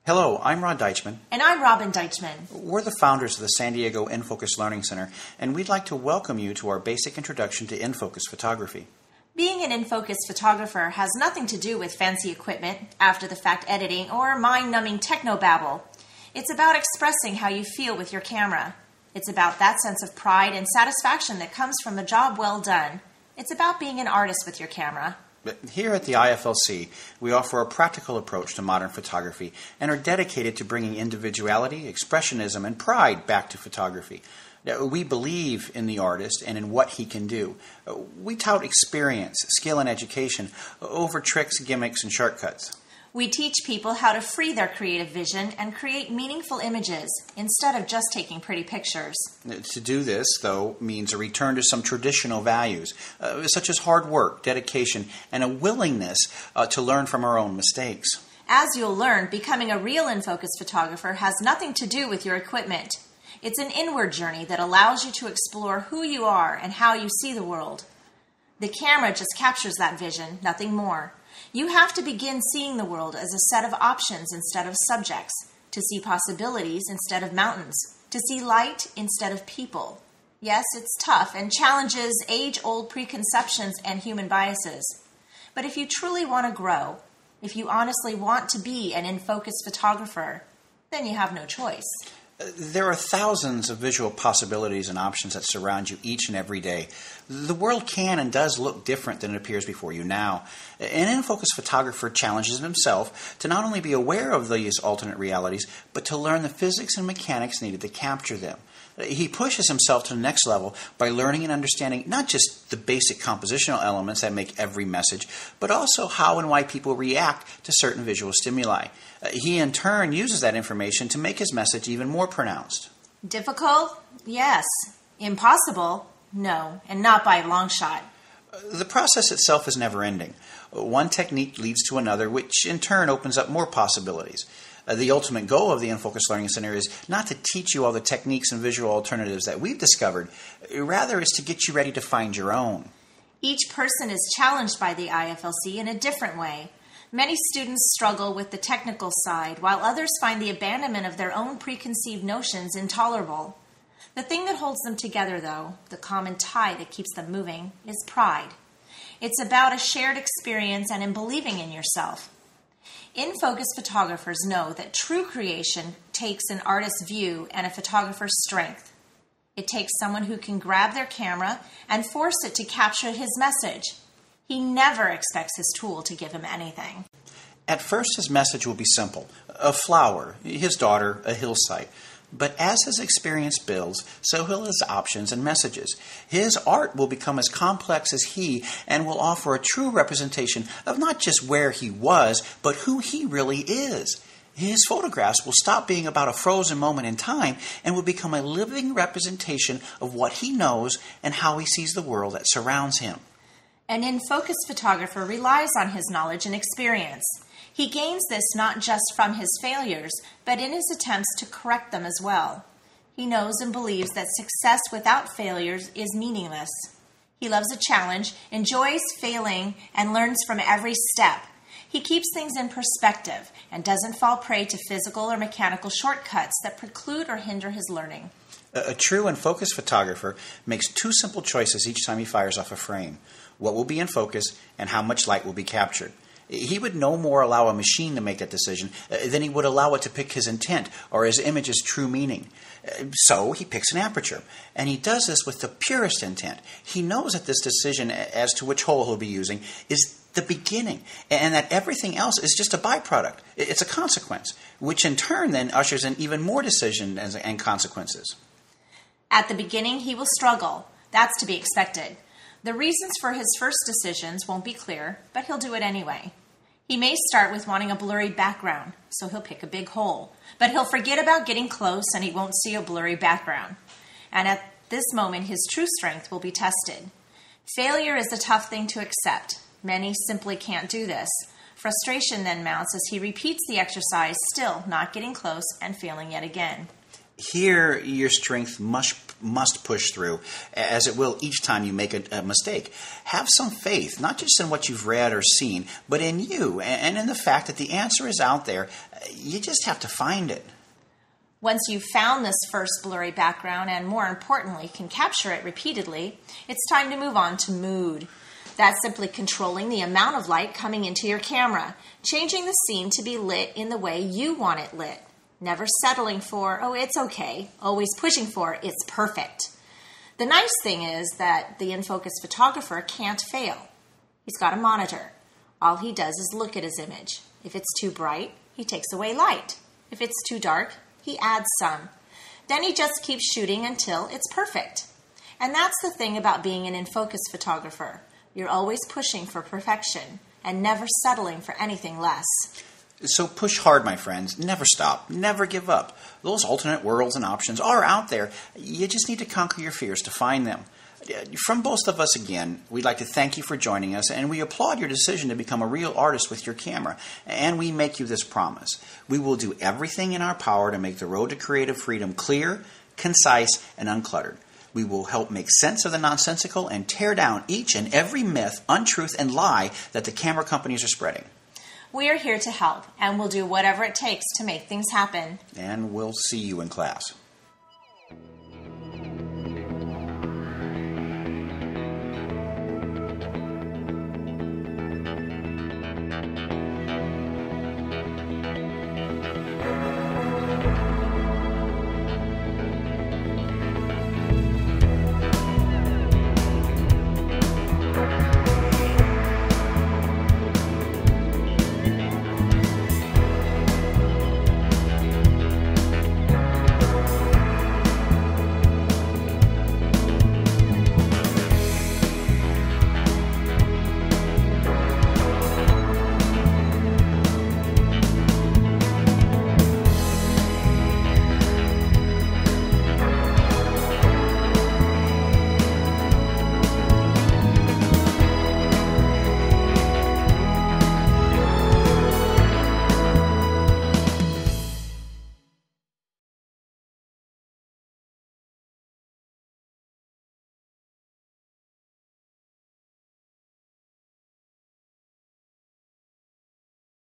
Hello, I'm Rod Deichman. And I'm Robin Deichman. We're the founders of the San Diego InFocus Learning Center, and we'd like to welcome you to our basic introduction to InFocus photography. Being an InFocus photographer has nothing to do with fancy equipment, after-the-fact editing, or mind-numbing technobabble. It's about expressing how you feel with your camera. It's about that sense of pride and satisfaction that comes from a job well done. It's about being an artist with your camera. Here at the IFLC, we offer a practical approach to modern photography and are dedicated to bringing individuality, expressionism, and pride back to photography. We believe in the artist and in what he can do. We tout experience, skill, and education over tricks, gimmicks, and shortcuts. We teach people how to free their creative vision and create meaningful images instead of just taking pretty pictures. To do this, though, means a return to some traditional values, such as hard work, dedication, and a willingness to learn from our own mistakes. As you'll learn, becoming a real InFocus photographer has nothing to do with your equipment. It's an inward journey that allows you to explore who you are and how you see the world. The camera just captures that vision, nothing more. You have to begin seeing the world as a set of options instead of subjects, to see possibilities instead of mountains, to see light instead of people. Yes, it's tough and challenges age-old preconceptions and human biases. But if you truly want to grow, if you honestly want to be an InFocus photographer, then you have no choice. There are thousands of visual possibilities and options that surround you each and every day. The world can and does look different than it appears before you now. An InFocus photographer challenges himself to not only be aware of these alternate realities, but to learn the physics and mechanics needed to capture them. He pushes himself to the next level by learning and understanding not just the basic compositional elements that make every message, but also how and why people react to certain visual stimuli. He, in turn, uses that information to make his message even more pronounced. Difficult? Yes. Impossible? No, and not by a long shot. The process itself is never-ending. One technique leads to another, which in turn opens up more possibilities. The ultimate goal of the InFocus Learning Center is not to teach you all the techniques and visual alternatives that we've discovered. Rather, is to get you ready to find your own. Each person is challenged by the IFLC in a different way. Many students struggle with the technical side, while others find the abandonment of their own preconceived notions intolerable. The thing that holds them together, though, the common tie that keeps them moving, is pride. It's about a shared experience and in believing in yourself. InFocus photographers know that true creation takes an artist's view and a photographer's strength. It takes someone who can grab their camera and force it to capture his message. He never expects his tool to give him anything. At first, his message will be simple. A flower, his daughter, a hillside. But as his experience builds, so will his options and messages. His art will become as complex as he and will offer a true representation of not just where he was, but who he really is. His photographs will stop being about a frozen moment in time and will become a living representation of what he knows and how he sees the world that surrounds him. An InFocus photographer relies on his knowledge and experience. He gains this not just from his failures, but in his attempts to correct them as well. He knows and believes that success without failures is meaningless. He loves a challenge, enjoys failing, and learns from every step. He keeps things in perspective and doesn't fall prey to physical or mechanical shortcuts that preclude or hinder his learning. A true InFocus photographer makes two simple choices each time he fires off a frame: what will be in focus and how much light will be captured. He would no more allow a machine to make that decision than he would allow it to pick his intent or his image's true meaning. So he picks an aperture, and he does this with the purest intent. He knows that this decision as to which hole he'll be using is the beginning, and that everything else is just a byproduct. It's a consequence, which in turn then ushers in even more decision and consequences. At the beginning, he will struggle. That's to be expected. The reasons for his first decisions won't be clear, but he'll do it anyway. He may start with wanting a blurry background, so he'll pick a big hole. But he'll forget about getting close and he won't see a blurry background. And at this moment, his true strength will be tested. Failure is a tough thing to accept. Many simply can't do this. Frustration then mounts as he repeats the exercise, still not getting close and failing yet again. Here, your strength must push through, as it will each time you make a mistake. Have some faith, not just in what you've read or seen, but in you and in the fact that the answer is out there. You just have to find it. Once you've found this first blurry background and, more importantly, can capture it repeatedly, it's time to move on to mood. That's simply controlling the amount of light coming into your camera, changing the scene to be lit in the way you want it lit. Never settling for, oh, it's okay. Always pushing for, it's perfect. The nice thing is that the in-focus photographer can't fail. He's got a monitor. All he does is look at his image. If it's too bright, he takes away light. If it's too dark, he adds some. Then he just keeps shooting until it's perfect. And that's the thing about being an in-focus photographer. You're always pushing for perfection and never settling for anything less. So push hard, my friends. Never stop. Never give up. Those alternate worlds and options are out there. You just need to conquer your fears to find them. From both of us again, we'd like to thank you for joining us, and we applaud your decision to become a real artist with your camera. And we make you this promise. We will do everything in our power to make the road to creative freedom clear, concise, and uncluttered. We will help make sense of the nonsensical and tear down each and every myth, untruth, and lie that the camera companies are spreading. We are here to help, and we'll do whatever it takes to make things happen. And we'll see you in class.